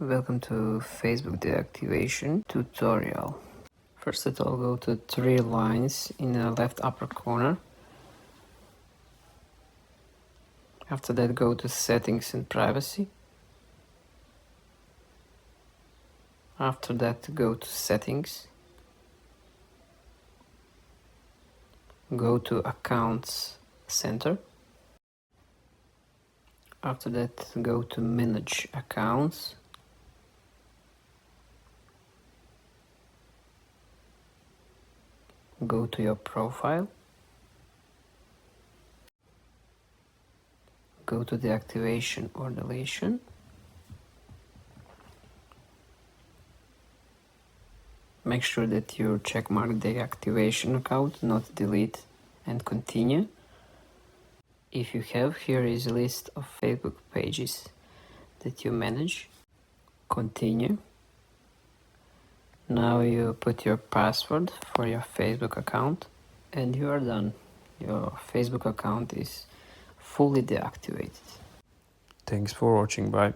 Welcome to Facebook deactivation tutorial. First of all, go to three lines in the left upper corner. After that, go to settings and privacy. After that, go to settings. Go to accounts center. After that, go to manage accounts. Go to your profile. Go to deactivation or deletion. Make sure that you checkmark deactivation account, not delete, and continue. If you have, here is a list of Facebook pages that you manage. Continue. Now you put your password for your Facebook account and you are done. Your Facebook account is fully deactivated. Thanks for watching. Bye.